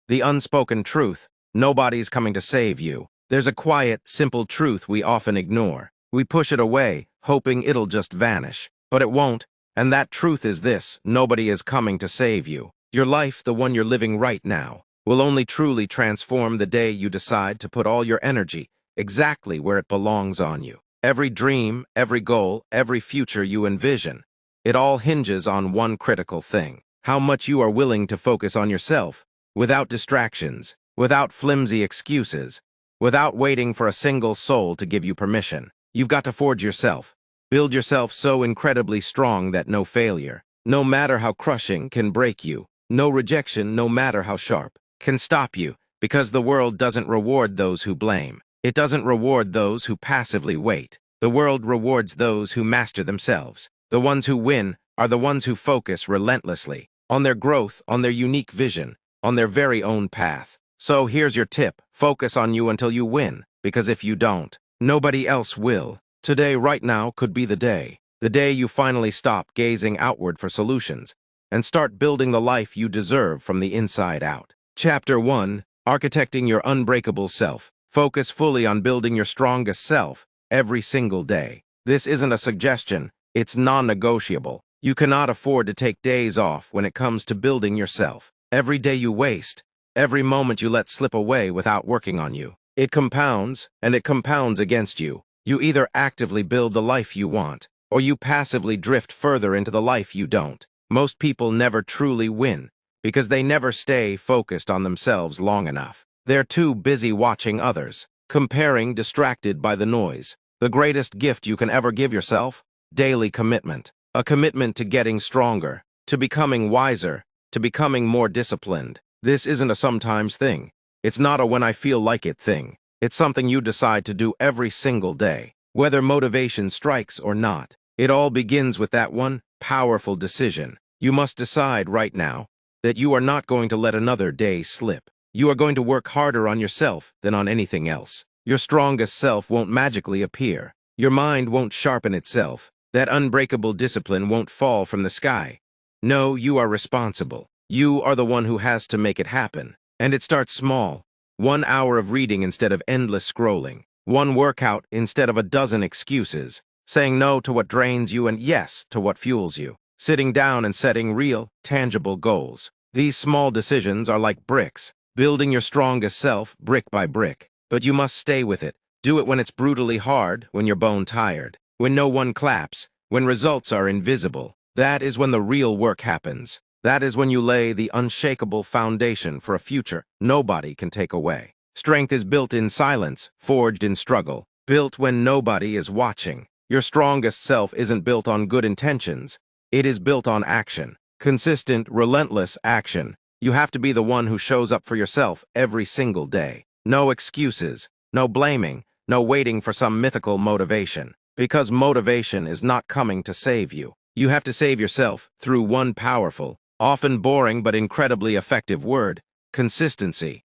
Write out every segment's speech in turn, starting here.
The unspoken truth: nobody's coming to save you. There's a quiet, simple truth we often ignore. We push it away, hoping it'll just vanish. But it won't, and that truth is this: nobody is coming to save you. Your life, the one you're living right now, will only truly transform the day you decide to put all your energy exactly where it belongs on you. Every dream, every goal, every future you envision, it all hinges on one critical thing: how much you are willing to focus on yourself, without distractions, without flimsy excuses, without waiting for a single soul to give you permission. You've got to forge yourself. Build yourself so incredibly strong that no failure, no matter how crushing, can break you. No rejection, no matter how sharp, can stop you, because the world doesn't reward those who blame. It doesn't reward those who passively wait. The world rewards those who master themselves. The ones who win are the ones who focus relentlessly on their growth, on their unique vision, on their very own path. So here's your tip: focus on you until you win, because if you don't, nobody else will. Today, right now, could be the day. The day you finally stop gazing outward for solutions and start building the life you deserve from the inside out. Chapter 1: Architecting Your Unbreakable Self. Focus fully on building your strongest self every single day. This isn't a suggestion, it's non-negotiable. You cannot afford to take days off when it comes to building yourself. Every day you waste, every moment you let slip away without working on you, it compounds, and it compounds against you. You either actively build the life you want, or you passively drift further into the life you don't. Most people never truly win because they never stay focused on themselves long enough. They're too busy watching others, comparing, distracted by the noise. The greatest gift you can ever give yourself: daily commitment. A commitment to getting stronger, to becoming wiser, to becoming more disciplined. This isn't a sometimes thing. It's not a when I feel like it thing. It's something you decide to do every single day, whether motivation strikes or not. It all begins with that one powerful decision. You must decide right now that you are not going to let another day slip. You are going to work harder on yourself than on anything else. Your strongest self won't magically appear. Your mind won't sharpen itself. That unbreakable discipline won't fall from the sky. No, you are responsible. You are the one who has to make it happen. And it starts small. 1 hour of reading instead of endless scrolling. One workout instead of a dozen excuses. Saying no to what drains you and yes to what fuels you. Sitting down and setting real, tangible goals. These small decisions are like bricks, building your strongest self brick by brick. But you must stay with it. Do it when it's brutally hard, when you're bone tired, when no one claps, when results are invisible. That is when the real work happens. That is when you lay the unshakable foundation for a future nobody can take away. Strength is built in silence, forged in struggle, built when nobody is watching. Your strongest self isn't built on good intentions. It is built on action. Consistent, relentless action. You have to be the one who shows up for yourself every single day. No excuses, no blaming, no waiting for some mythical motivation. Because motivation is not coming to save you. You have to save yourself through one powerful, often boring but incredibly effective word: consistency.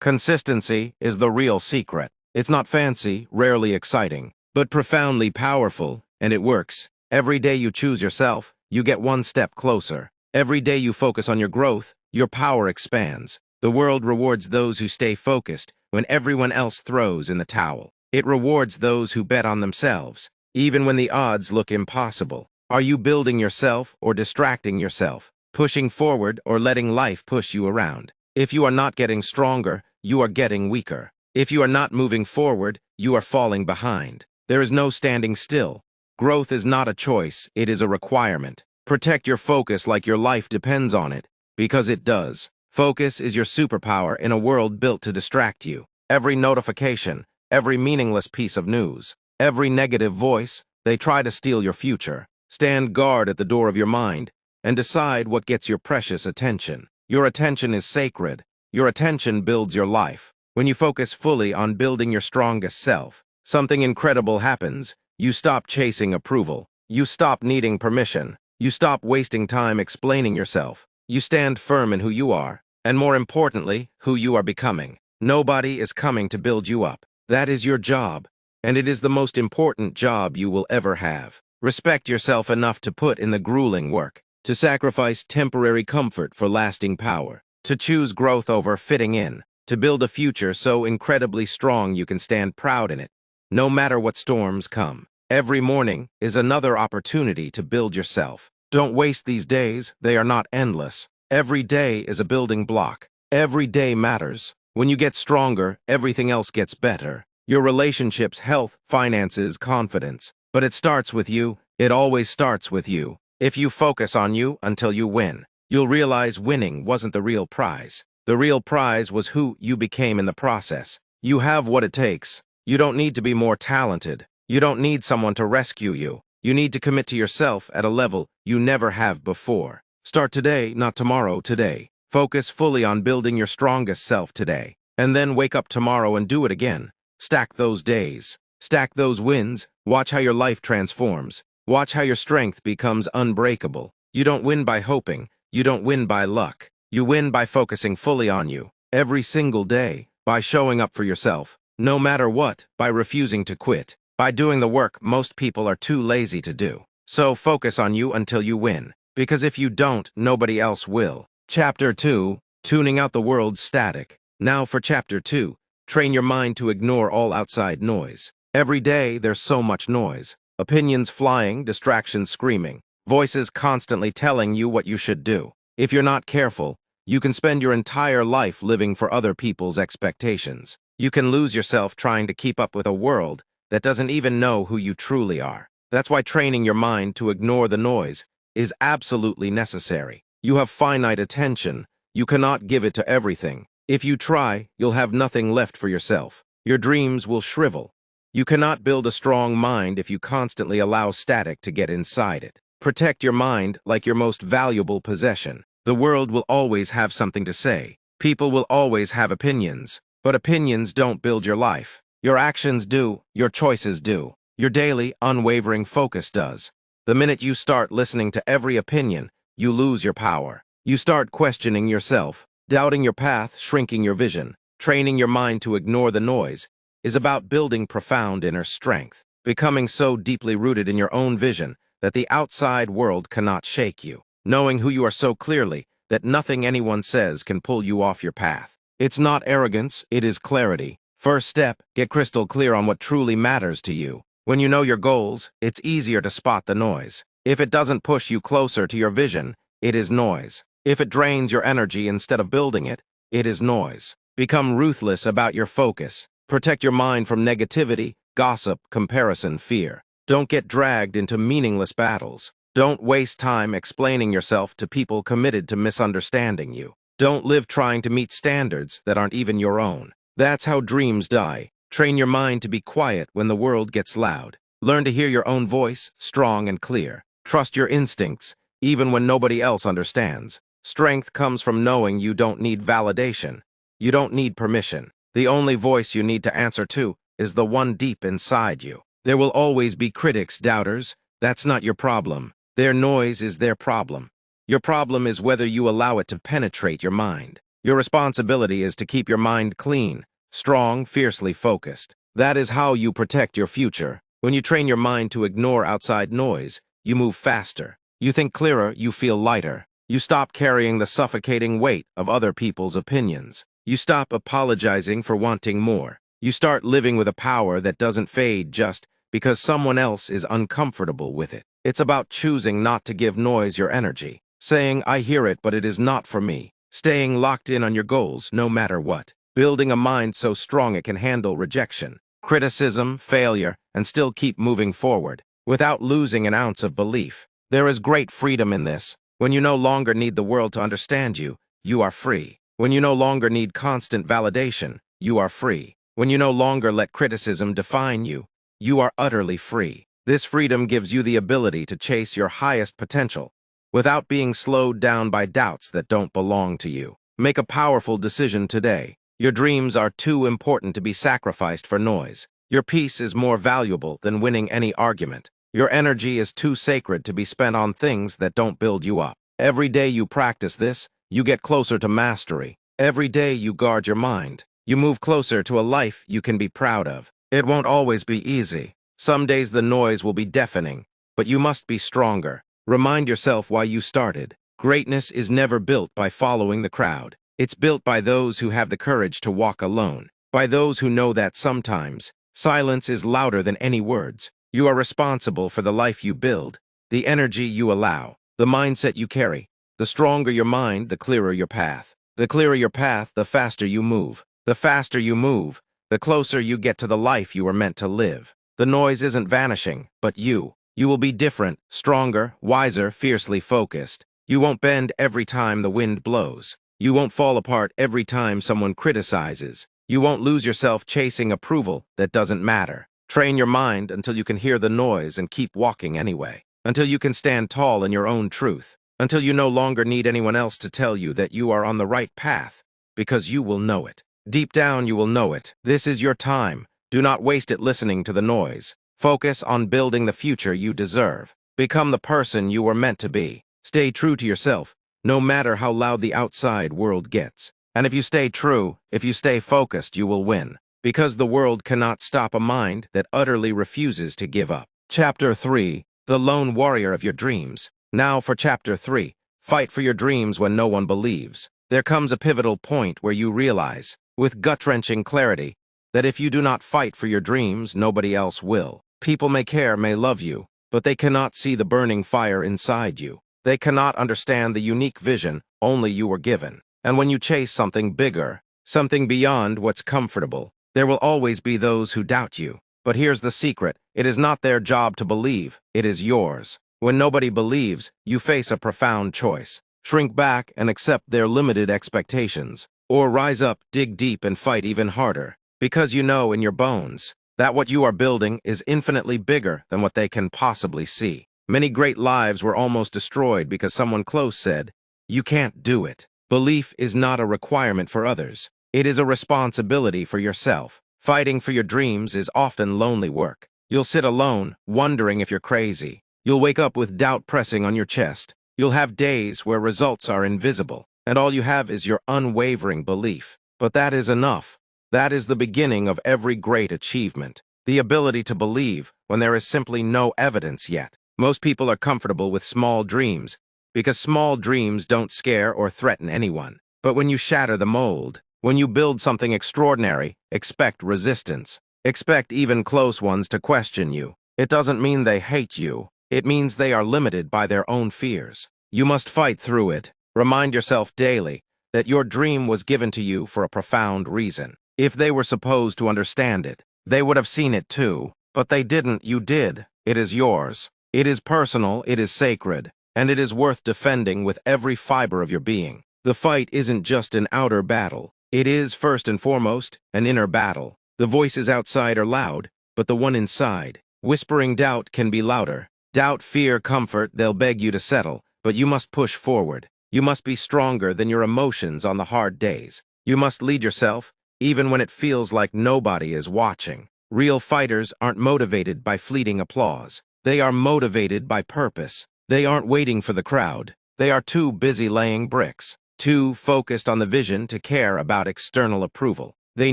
Consistency is the real secret. It's not fancy, rarely exciting, but profoundly powerful, and it works. Every day you choose yourself, you get one step closer. Every day you focus on your growth, your power expands. The world rewards those who stay focused when everyone else throws in the towel. It rewards those who bet on themselves, even when the odds look impossible. Are you building yourself or distracting yourself? Pushing forward or letting life push you around? If you are not getting stronger, you are getting weaker. If you are not moving forward, you are falling behind. There is no standing still. Growth is not a choice, it is a requirement. Protect your focus like your life depends on it, because it does. Focus is your superpower in a world built to distract you. Every notification, every meaningless piece of news, every negative voice, they try to steal your future. Stand guard at the door of your mind and decide what gets your precious attention. Your attention is sacred. Your attention builds your life. When you focus fully on building your strongest self, something incredible happens. You stop chasing approval. You stop needing permission. You stop wasting time explaining yourself. You stand firm in who you are, and more importantly, who you are becoming. Nobody is coming to build you up. That is your job, and it is the most important job you will ever have. Respect yourself enough to put in the grueling work, to sacrifice temporary comfort for lasting power. to choose growth over fitting in, to build a future so incredibly strong you can stand proud in it. No matter what storms come, every morning is another opportunity to build yourself. Don't waste these days, they are not endless. Every day is a building block. Every day matters. When you get stronger, everything else gets better. Your relationships, health, finances, confidence. But it starts with you. It always starts with you. If you focus on you until you win, you'll realize winning wasn't the real prize. The real prize was who you became in the process. You have what it takes. You don't need to be more talented. You don't need someone to rescue you. You need to commit to yourself at a level you never have before. Start today, not tomorrow, today. Focus fully on building your strongest self today. And then wake up tomorrow and do it again. Stack those days. Stack those wins. Watch how your life transforms. Watch how your strength becomes unbreakable. You don't win by hoping. You don't win by luck. You win by focusing fully on you. Every single day. By showing up for yourself. No matter what. By refusing to quit. By doing the work most people are too lazy to do. So focus on you until you win. Because if you don't, nobody else will. Chapter 2. Tuning out the world's static. Now for Chapter 2. Train your mind to ignore all outside noise. Every day, there's so much noise. Opinions flying, distractions screaming. Voices constantly telling you what you should do. If you're not careful, you can spend your entire life living for other people's expectations. You can lose yourself trying to keep up with a world that doesn't even know who you truly are. That's why training your mind to ignore the noise is absolutely necessary. You have finite attention. You cannot give it to everything. If you try, you'll have nothing left for yourself. Your dreams will shrivel. You cannot build a strong mind if you constantly allow static to get inside it. Protect your mind like your most valuable possession. The world will always have something to say. People will always have opinions. But opinions don't build your life. Your actions do. Your choices do. Your daily, unwavering focus does. The minute you start listening to every opinion, you lose your power. You start questioning yourself, doubting your path, shrinking your vision. Training your mind to ignore the noise is about building profound inner strength, becoming so deeply rooted in your own vision that the outside world cannot shake you, knowing who you are so clearly that nothing anyone says can pull you off your path. It's not arrogance, it is clarity. First step, get crystal clear on what truly matters to you. When you know your goals, it's easier to spot the noise. If it doesn't push you closer to your vision, it is noise. If it drains your energy instead of building it, it is noise. Become ruthless about your focus. Protect your mind from negativity, gossip, comparison, fear. Don't get dragged into meaningless battles. Don't waste time explaining yourself to people committed to misunderstanding you. Don't live trying to meet standards that aren't even your own. That's how dreams die. Train your mind to be quiet when the world gets loud. Learn to hear your own voice, strong and clear. Trust your instincts, even when nobody else understands. Strength comes from knowing you don't need validation. You don't need permission. The only voice you need to answer to is the one deep inside you. There will always be critics, doubters. That's not your problem. Their noise is their problem. Your problem is whether you allow it to penetrate your mind. Your responsibility is to keep your mind clean, strong, fiercely focused. That is how you protect your future. When you train your mind to ignore outside noise, you move faster. You think clearer, you feel lighter. You stop carrying the suffocating weight of other people's opinions. You stop apologizing for wanting more. You start living with a power that doesn't fade just because someone else is uncomfortable with it. It's about choosing not to give noise your energy, saying, I hear it, but it is not for me. Staying locked in on your goals no matter what. Building a mind so strong it can handle rejection, criticism, failure, and still keep moving forward without losing an ounce of belief. There is great freedom in this. When you no longer need the world to understand you, you are free. When you no longer need constant validation, you are free. When you no longer let criticism define you, you are utterly free. This freedom gives you the ability to chase your highest potential without being slowed down by doubts that don't belong to you. Make a powerful decision today. Your dreams are too important to be sacrificed for noise. Your peace is more valuable than winning any argument. Your energy is too sacred to be spent on things that don't build you up. Every day you practice this, you get closer to mastery. Every day you guard your mind. You move closer to a life you can be proud of. It won't always be easy. Some days the noise will be deafening, but you must be stronger. Remind yourself why you started. Greatness is never built by following the crowd. It's built by those who have the courage to walk alone, by those who know that sometimes silence is louder than any words. You are responsible for the life you build, the energy you allow, the mindset you carry. The stronger your mind, the clearer your path. The clearer your path, the faster you move. The faster you move, the closer you get to the life you were meant to live. The noise isn't vanishing, but you. You will be different, stronger, wiser, fiercely focused. You won't bend every time the wind blows. You won't fall apart every time someone criticizes. You won't lose yourself chasing approval that doesn't matter. Train your mind until you can hear the noise and keep walking anyway. Until you can stand tall in your own truth. Until you no longer need anyone else to tell you that you are on the right path, because you will know it. Deep down, you will know it. This is your time. Do not waste it listening to the noise. Focus on building the future you deserve. Become the person you were meant to be. Stay true to yourself, no matter how loud the outside world gets. And if you stay true, if you stay focused, you will win. Because the world cannot stop a mind that utterly refuses to give up. Chapter 3. The Lone Warrior of Your Dreams. Now for Chapter 3. Fight for your dreams when no one believes. There comes a pivotal point where you realize, with gut-wrenching clarity, that if you do not fight for your dreams, nobody else will. People may care, may love you, but they cannot see the burning fire inside you. They cannot understand the unique vision only you were given. And when you chase something bigger, something beyond what's comfortable, there will always be those who doubt you. But here's the secret. It is not their job to believe. It is yours. When nobody believes, you face a profound choice. Shrink back and accept their limited expectations. Or rise up, dig deep, and fight even harder. Because you know in your bones that what you are building is infinitely bigger than what they can possibly see. Many great lives were almost destroyed because someone close said, "You can't do it." Belief is not a requirement for others. It is a responsibility for yourself. Fighting for your dreams is often lonely work. You'll sit alone, wondering if you're crazy. You'll wake up with doubt pressing on your chest. You'll have days where results are invisible, and all you have is your unwavering belief. But that is enough. That is the beginning of every great achievement. The ability to believe when there is simply no evidence yet. Most people are comfortable with small dreams, because small dreams don't scare or threaten anyone. But when you shatter the mold, when you build something extraordinary, expect resistance. Expect even close ones to question you. It doesn't mean they hate you. It means they are limited by their own fears. You must fight through it. Remind yourself daily that your dream was given to you for a profound reason. If they were supposed to understand it, they would have seen it too. But they didn't. You did. It is yours. It is personal, it is sacred, and it is worth defending with every fiber of your being. The fight isn't just an outer battle. It is, first and foremost, an inner battle. The voices outside are loud, but the one inside, whispering doubt, can be louder. Doubt, fear, comfort, they'll beg you to settle, but you must push forward. You must be stronger than your emotions on the hard days. You must lead yourself, even when it feels like nobody is watching. Real fighters aren't motivated by fleeting applause. They are motivated by purpose. They aren't waiting for the crowd. They are too busy laying bricks, too focused on the vision to care about external approval. They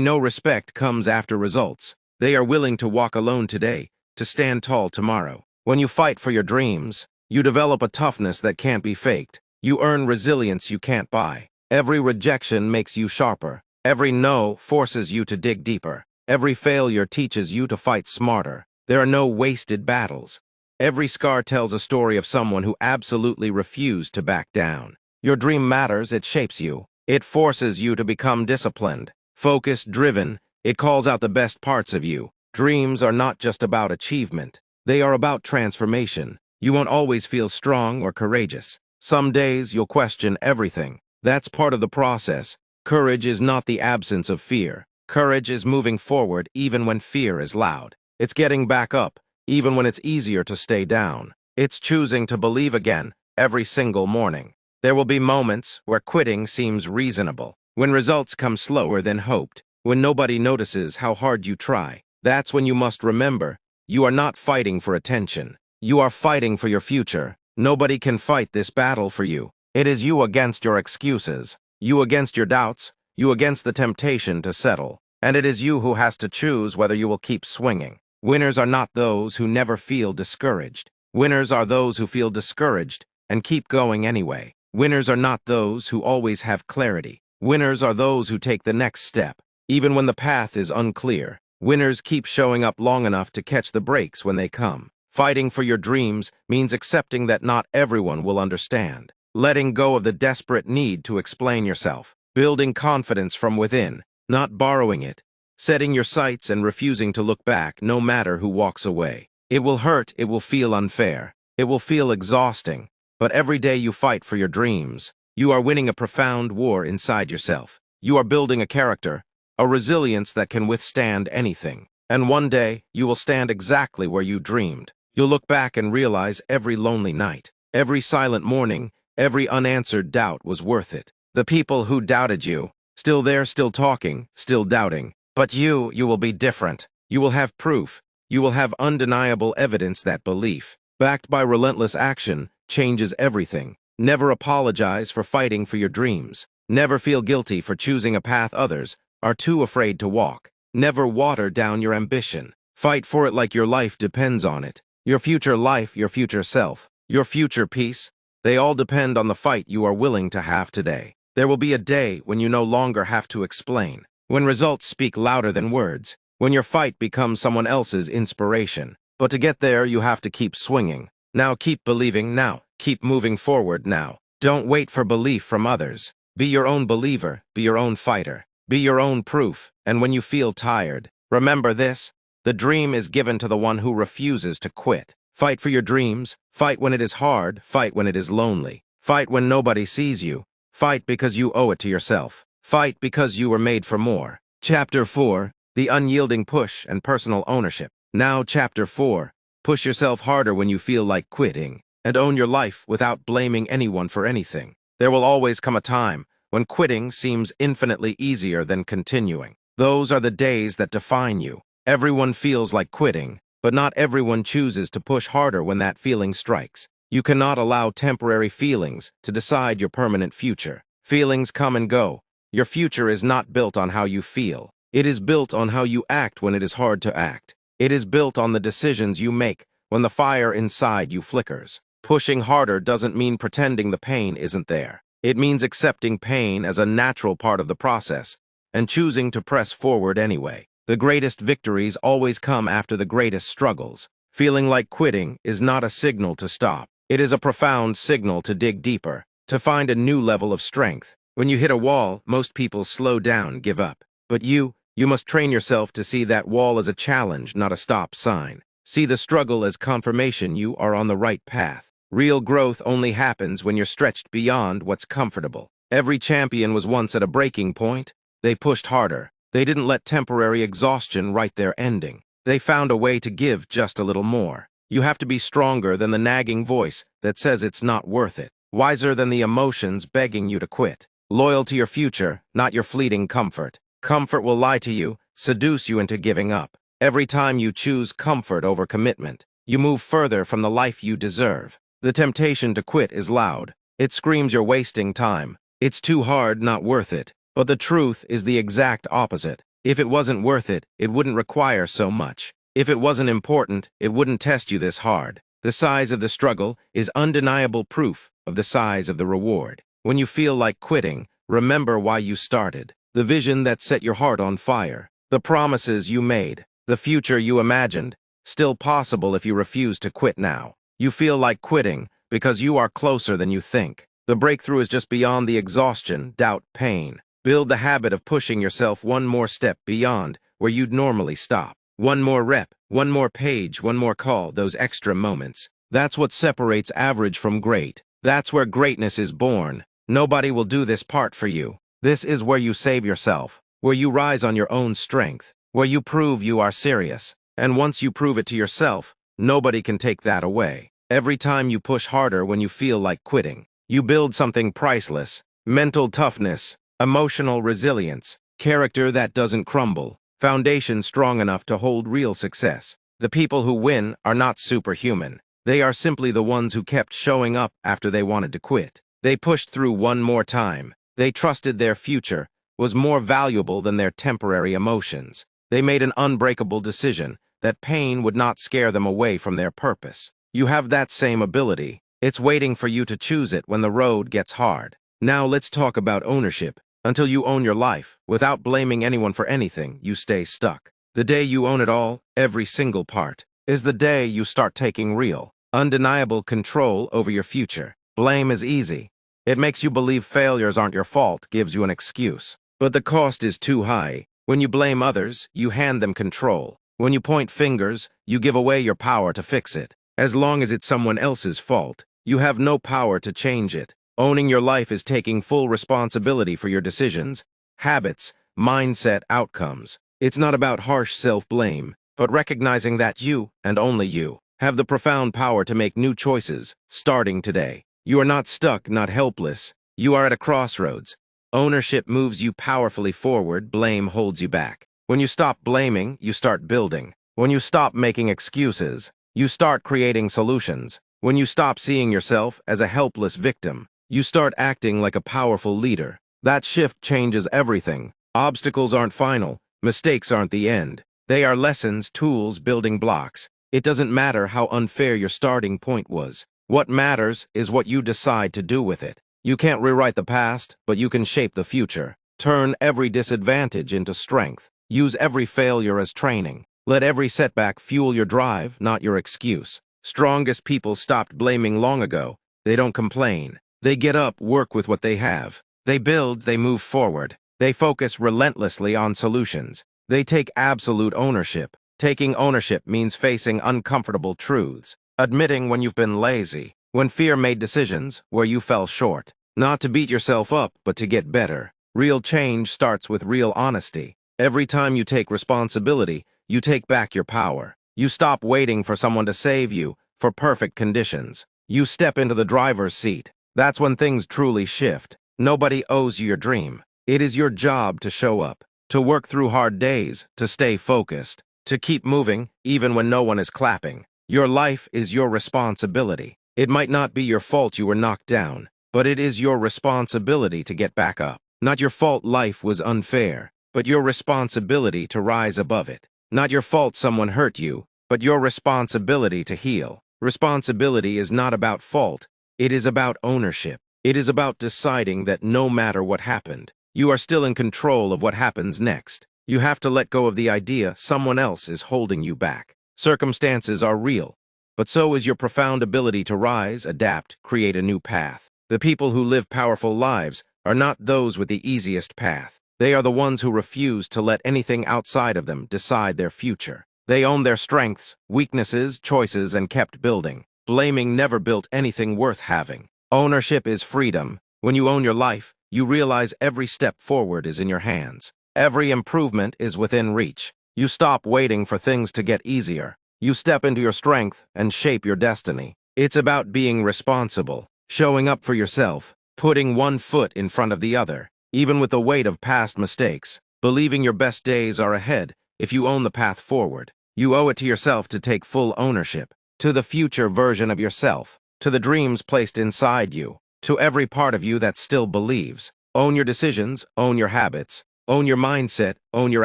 know respect comes after results. They are willing to walk alone today, to stand tall tomorrow. When you fight for your dreams, you develop a toughness that can't be faked. You earn resilience you can't buy. Every rejection makes you sharper. Every no forces you to dig deeper. Every failure teaches you to fight smarter. There are no wasted battles. Every scar tells a story of someone who absolutely refused to back down. Your dream matters, it shapes you. It forces you to become disciplined, focused, driven. It calls out the best parts of you. Dreams are not just about achievement. They are about transformation. You won't always feel strong or courageous. Some days you'll question everything. That's part of the process. Courage is not the absence of fear. Courage is moving forward even when fear is loud. It's getting back up, even when it's easier to stay down. It's choosing to believe again every single morning. There will be moments where quitting seems reasonable, when results come slower than hoped, when nobody notices how hard you try. That's when you must remember, you are not fighting for attention. You are fighting for your future. Nobody can fight this battle for you. It is you against your excuses, you against your doubts, you against the temptation to settle. And it is you who has to choose whether you will keep swinging. Winners are not those who never feel discouraged. Winners are those who feel discouraged and keep going anyway. Winners are not those who always have clarity. Winners are those who take the next step, even when the path is unclear. Winners keep showing up long enough to catch the breaks when they come. Fighting for your dreams means accepting that not everyone will understand. Letting go of the desperate need to explain yourself. Building confidence from within, not borrowing it. Setting your sights and refusing to look back no matter who walks away. It will hurt, it will feel unfair, it will feel exhausting, but every day you fight for your dreams, you are winning a profound war inside yourself. You are building a character, a resilience that can withstand anything. And one day, you will stand exactly where you dreamed. You'll look back and realize every lonely night, every silent morning, every unanswered doubt was worth it. The people who doubted you, still there, still talking, still doubting. But you will be different. You will have proof. You will have undeniable evidence that belief, backed by relentless action, changes everything. Never apologize for fighting for your dreams. Never feel guilty for choosing a path others are too afraid to walk. Never water down your ambition. Fight for it like your life depends on it. Your future life, your future self, your future peace, they all depend on the fight you are willing to have today. There will be a day when you no longer have to explain, when results speak louder than words, when your fight becomes someone else's inspiration. But to get there, you have to keep swinging. Now keep believing now. Keep moving forward now. Don't wait for belief from others. Be your own believer. Be your own fighter. Be your own proof. And when you feel tired, remember this: the dream is given to the one who refuses to quit. Fight for your dreams. Fight when it is hard. Fight when it is lonely. Fight when nobody sees you. Fight because you owe it to yourself. Fight because you were made for more. Chapter 4. The Unyielding Push and Personal Ownership. Now, Chapter 4. Push yourself harder when you feel like quitting, and own your life without blaming anyone for anything. There will always come a time when quitting seems infinitely easier than continuing. Those are the days that define you. Everyone feels like quitting, but not everyone chooses to push harder when that feeling strikes. You cannot allow temporary feelings to decide your permanent future. Feelings come and go. Your future is not built on how you feel. It is built on how you act when it is hard to act. It is built on the decisions you make when the fire inside you flickers. Pushing harder doesn't mean pretending the pain isn't there. It means accepting pain as a natural part of the process and choosing to press forward anyway. The greatest victories always come after the greatest struggles. Feeling like quitting is not a signal to stop. It is a profound signal to dig deeper, to find a new level of strength. When you hit a wall, most people slow down, give up. But you must train yourself to see that wall as a challenge, not a stop sign. See the struggle as confirmation you are on the right path. Real growth only happens when you're stretched beyond what's comfortable. Every champion was once at a breaking point. They pushed harder. They didn't let temporary exhaustion write their ending. They found a way to give just a little more. You have to be stronger than the nagging voice that says it's not worth it. Wiser than the emotions begging you to quit. Loyal to your future, not your fleeting comfort. Comfort will lie to you, seduce you into giving up. Every time you choose comfort over commitment, you move further from the life you deserve. The temptation to quit is loud. It screams you're wasting time. It's too hard, not worth it. But the truth is the exact opposite. If it wasn't worth it, it wouldn't require so much. If it wasn't important, it wouldn't test you this hard. The size of the struggle is undeniable proof of the size of the reward. When you feel like quitting, remember why you started. The vision that set your heart on fire. The promises you made. The future you imagined. Still possible if you refuse to quit now. You feel like quitting because you are closer than you think. The breakthrough is just beyond the exhaustion, doubt, pain. Build the habit of pushing yourself one more step beyond where you'd normally stop. One more rep, one more page, one more call, those extra moments. That's what separates average from great. That's where greatness is born. Nobody will do this part for you. This is where you save yourself, where you rise on your own strength, where you prove you are serious. And once you prove it to yourself, nobody can take that away. Every time you push harder when you feel like quitting, you build something priceless. Mental toughness, emotional resilience, character that doesn't crumble, foundation strong enough to hold real success. The people who win are not superhuman. They are simply the ones who kept showing up after they wanted to quit. They pushed through one more time. They trusted their future was more valuable than their temporary emotions. They made an unbreakable decision that pain would not scare them away from their purpose. You have that same ability. It's waiting for you to choose it when the road gets hard. Now let's talk about ownership, Until you own your life, without blaming anyone for anything, you stay stuck. The day you own it all, every single part, is the day you start taking real, undeniable control over your future. Blame is easy. It makes you believe failures aren't your fault, gives you an excuse. But the cost is too high. When you blame others, you hand them control. When you point fingers, you give away your power to fix it. As long as it's someone else's fault, you have no power to change it. Owning your life is taking full responsibility for your decisions, habits, mindset, outcomes. It's not about harsh self-blame, but recognizing that you, and only you, have the profound power to make new choices, starting today. You are not stuck, not helpless. You are at a crossroads. Ownership moves you powerfully forward, blame holds you back. When you stop blaming, you start building. When you stop making excuses, you start creating solutions. When you stop seeing yourself as a helpless victim, you start acting like a powerful leader. That shift changes everything. Obstacles aren't final. Mistakes aren't the end. They are lessons, tools, building blocks. It doesn't matter how unfair your starting point was. What matters is what you decide to do with it. You can't rewrite the past, but you can shape the future. Turn every disadvantage into strength. Use every failure as training. Let every setback fuel your drive, not your excuse. Strongest people stopped blaming long ago. They don't complain. They get up, work with what they have. They build, they move forward. They focus relentlessly on solutions. They take absolute ownership. Taking ownership means facing uncomfortable truths, admitting when you've been lazy, when fear made decisions where you fell short. Not to beat yourself up, but to get better. Real change starts with real honesty. Every time you take responsibility, you take back your power. You stop waiting for someone to save you, for perfect conditions. You step into the driver's seat. That's when things truly shift. Nobody owes you your dream. It is your job to show up, to work through hard days, to stay focused, to keep moving even when no one is clapping. Your life is your responsibility. It might not be your fault you were knocked down, but it is your responsibility to get back up. Not your fault life was unfair, but your responsibility to rise above it. Not your fault someone hurt you, but your responsibility to heal. Responsibility is not about fault, it is about ownership. It is about deciding that no matter what happened, you are still in control of what happens next. You have to let go of the idea someone else is holding you back. Circumstances are real, but so is your profound ability to rise, adapt, create a new path. The people who live powerful lives are not those with the easiest path. They are the ones who refuse to let anything outside of them decide their future. They own their strengths, weaknesses, choices, and kept building. Blaming never built anything worth having. Ownership is freedom. When you own your life, you realize every step forward is in your hands. Every improvement is within reach. You stop waiting for things to get easier. You step into your strength and shape your destiny. It's about being responsible, showing up for yourself, putting one foot in front of the other, even with the weight of past mistakes, believing your best days are ahead. If you own the path forward, you owe it to yourself to take full ownership, to the future version of yourself, to the dreams placed inside you, to every part of you that still believes. Own your decisions, own your habits, own your mindset, own your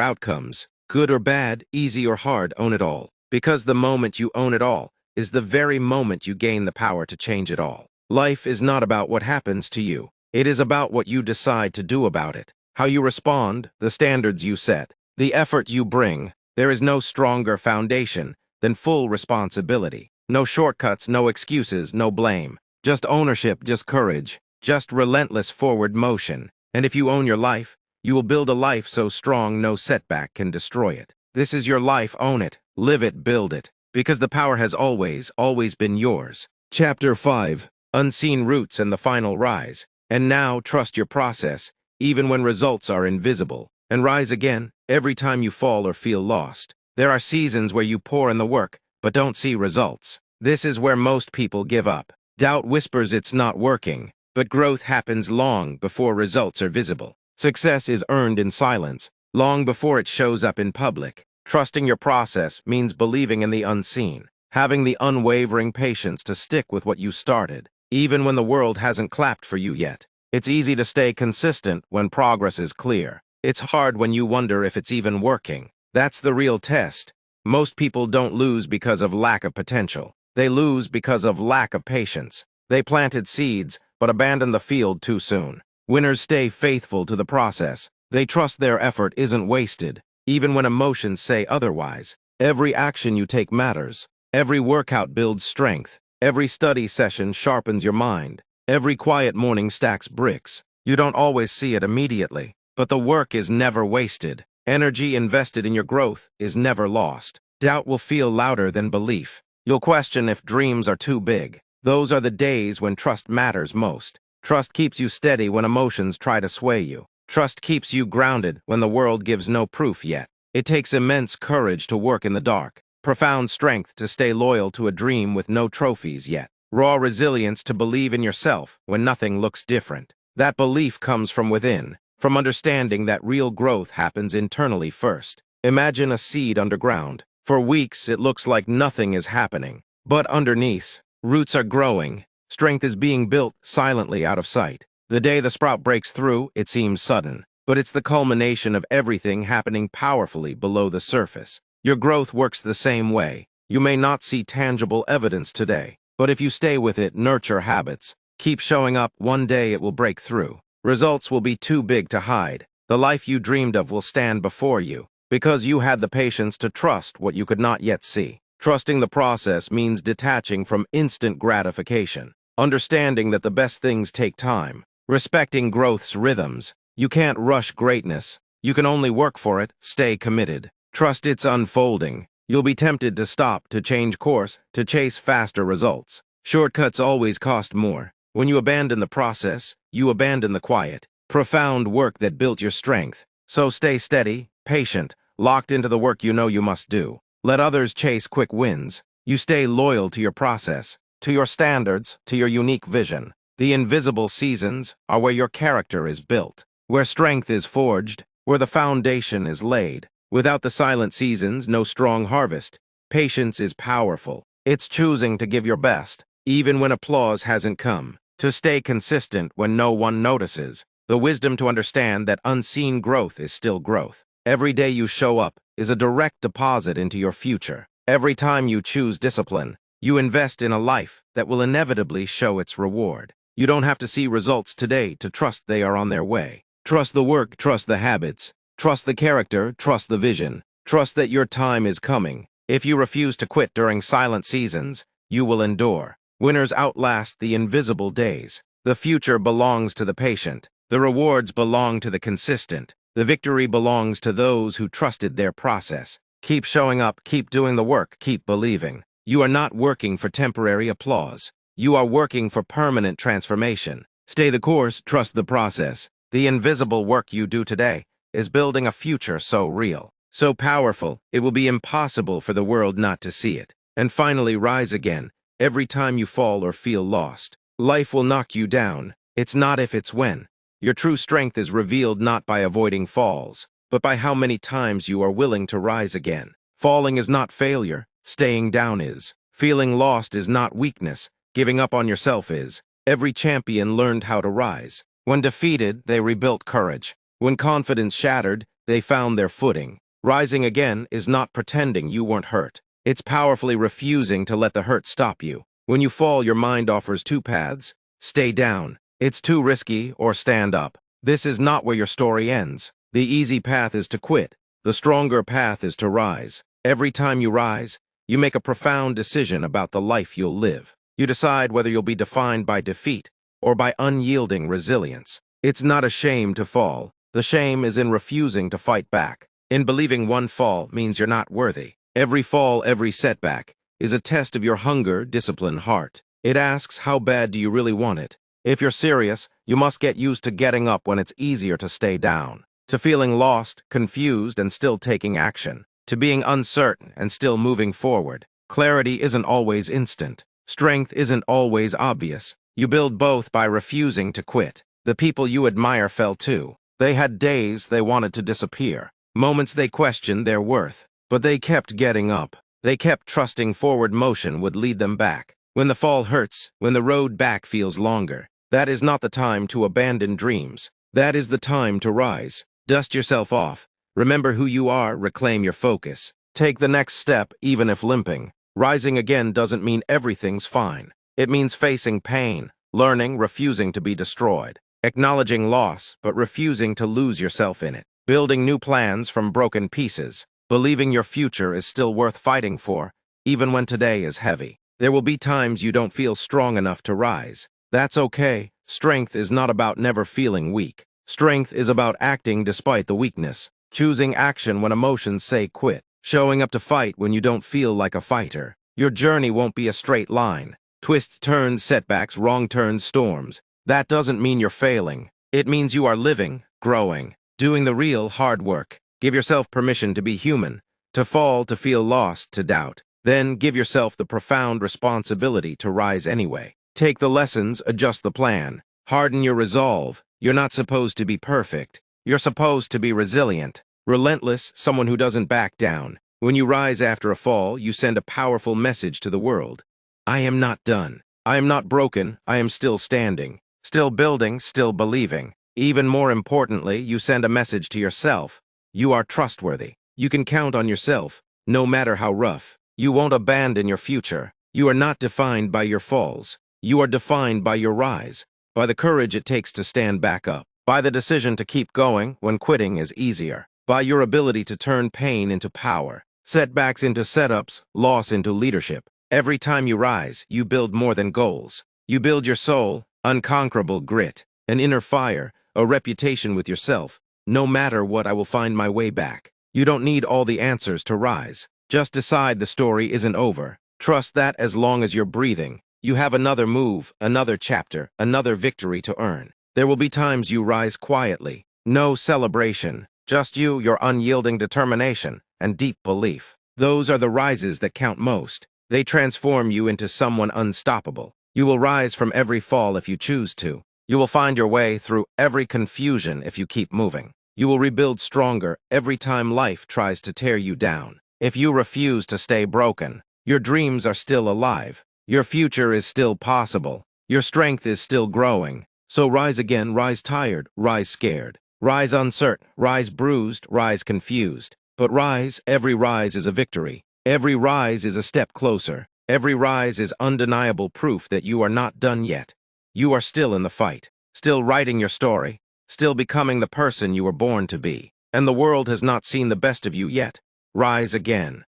outcomes. Good or bad, easy or hard, own it all. Because the moment you own it all is the very moment you gain the power to change it all. Life is not about what happens to you. It is about what you decide to do about it. How you respond, the standards you set, the effort you bring. There is no stronger foundation than full responsibility. No shortcuts, no excuses, no blame. Just ownership, just courage, just relentless forward motion. And if you own your life, you will build a life so strong no setback can destroy it. This is your life, own it, live it, build it. Because the power has always, always been yours. Chapter 5. Unseen Roots and the Final Rise. And now, trust your process, even when results are invisible. And rise again, every time you fall or feel lost. There are seasons where you pour in the work, but don't see results. This is where most people give up. Doubt whispers it's not working, but growth happens long before results are visible. Success is earned in silence, long before it shows up in public. Trusting your process means believing in the unseen, having the unwavering patience to stick with what you started, even when the world hasn't clapped for you yet. It's easy to stay consistent when progress is clear. It's hard when you wonder if it's even working. That's the real test. Most people don't lose because of lack of potential. They lose because of lack of patience. They planted seeds, but abandoned the field too soon. Winners stay faithful to the process. They trust their effort isn't wasted, even when emotions say otherwise. Every action you take matters. Every workout builds strength. Every study session sharpens your mind. Every quiet morning stacks bricks. You don't always see it immediately, but the work is never wasted. Energy invested in your growth is never lost. Doubt will feel louder than belief. You'll question if dreams are too big. Those are the days when trust matters most. Trust keeps you steady when emotions try to sway you. Trust keeps you grounded when the world gives no proof yet. It takes immense courage to work in the dark, profound strength to stay loyal to a dream with no trophies yet, raw resilience to believe in yourself when nothing looks different. That belief comes from within, from understanding that real growth happens internally first. Imagine a seed underground. For weeks, it looks like nothing is happening. But underneath, roots are growing. Strength is being built silently out of sight. The day the sprout breaks through, it seems sudden. But it's the culmination of everything happening powerfully below the surface. Your growth works the same way. You may not see tangible evidence today, but if you stay with it, nurture habits, keep showing up, one day it will break through. Results will be too big to hide. The life you dreamed of will stand before you, because you had the patience to trust what you could not yet see. Trusting the process means detaching from instant gratification, understanding that the best things take time, respecting growth's rhythms. You can't rush greatness. You can only work for it, stay committed. Trust its unfolding. You'll be tempted to stop, to change course, to chase faster results. Shortcuts always cost more. When you abandon the process, you abandon the quiet, profound work that built your strength. So stay steady, patient, locked into the work you know you must do. Let others chase quick wins. You stay loyal to your process, to your standards, to your unique vision. The invisible seasons are where your character is built, where strength is forged, where the foundation is laid. Without the silent seasons, no strong harvest. Patience is powerful. It's choosing to give your best, even when applause hasn't come, to stay consistent when no one notices. The wisdom to understand that unseen growth is still growth. Every day you show up is a direct deposit into your future. Every time you choose discipline, you invest in a life that will inevitably show its reward. You don't have to see results today to trust they are on their way. Trust the work, trust the habits, trust the character, trust the vision. Trust that your time is coming. If you refuse to quit during silent seasons, you will endure. Winners outlast the invisible days. The future belongs to the patient. The rewards belong to the consistent. The victory belongs to those who trusted their process. Keep showing up, keep doing the work, keep believing. You are not working for temporary applause. You are working for permanent transformation. Stay the course, trust the process. The invisible work you do today is building a future so real, so powerful, it will be impossible for the world not to see it. And finally, rise again. Every time you fall or feel lost, life will knock you down. It's not if, it's when. Your true strength is revealed not by avoiding falls, but by how many times you are willing to rise again. Falling is not failure. Staying down is. Feeling lost is not weakness. Giving up on yourself is. Every champion learned how to rise. When defeated, they rebuilt courage. When confidence shattered, they found their footing. Rising again is not pretending you weren't hurt. It's powerfully refusing to let the hurt stop you. When you fall, your mind offers two paths. Stay down. It's too risky, or stand up. This is not where your story ends. The easy path is to quit. The stronger path is to rise. Every time you rise, you make a profound decision about the life you'll live. You decide whether you'll be defined by defeat or by unyielding resilience. It's not a shame to fall. The shame is in refusing to fight back. In believing one fall means you're not worthy. Every fall, every setback, is a test of your hunger, discipline, heart. It asks, how bad do you really want it? If you're serious, you must get used to getting up when it's easier to stay down, to feeling lost, confused, and still taking action, to being uncertain and still moving forward. Clarity isn't always instant. Strength isn't always obvious. You build both by refusing to quit. The people you admire fell too. They had days they wanted to disappear, moments they questioned their worth, but they kept getting up. They kept trusting forward motion would lead them back. When the fall hurts, when the road back feels longer, that is not the time to abandon dreams. That is the time to rise. Dust yourself off. Remember who you are, reclaim your focus. Take the next step, even if limping. Rising again doesn't mean everything's fine. It means facing pain, learning, refusing to be destroyed. acknowledging loss but refusing to lose yourself in it, building new plans from broken pieces, believing your future is still worth fighting for, even when today is heavy. There will be times you don't feel strong enough to rise. That's okay. Strength is not about never feeling weak. Strength is about acting despite the weakness, choosing action when emotions say quit, showing up to fight when you don't feel like a fighter. Your journey won't be a straight line. Twists, turns, setbacks, wrong turns, storms. That doesn't mean you're failing. It means you are living, growing, doing the real hard work. Give yourself permission to be human, to fall, to feel lost, to doubt. Then give yourself the profound responsibility to rise anyway. Take the lessons, adjust the plan, harden your resolve. You're not supposed to be perfect. You're supposed to be resilient, relentless, someone who doesn't back down. When you rise after a fall, you send a powerful message to the world. I am not done. I am not broken. I am still standing, still building, still believing. Even more importantly, you send a message to yourself. You are trustworthy. You can count on yourself, no matter how rough. You won't abandon your future. You are not defined by your falls. You are defined by your rise, by the courage it takes to stand back up, by the decision to keep going when quitting is easier, by your ability to turn pain into power, setbacks into setups, loss into leadership. Every time you rise, you build more than goals. You build your soul, unconquerable grit, an inner fire, a reputation with yourself. No matter what, I will find my way back. You don't need all the answers to rise. Just decide the story isn't over. Trust that as long as you're breathing, you have another move, another chapter, another victory to earn. There will be times you rise quietly. No celebration. Just you, your unyielding determination, and deep belief. Those are the rises that count most. They transform you into someone unstoppable. You will rise from every fall if you choose to. You will find your way through every confusion if you keep moving. You will rebuild stronger every time life tries to tear you down. If you refuse to stay broken, your dreams are still alive. Your future is still possible. Your strength is still growing. So rise again, rise tired, rise scared, rise uncertain, rise bruised, rise confused. But rise, every rise is a victory. Every rise is a step closer. Every rise is undeniable proof that you are not done yet. You are still in the fight, still writing your story, still becoming the person you were born to be. And the world has not seen the best of you yet. Rise again.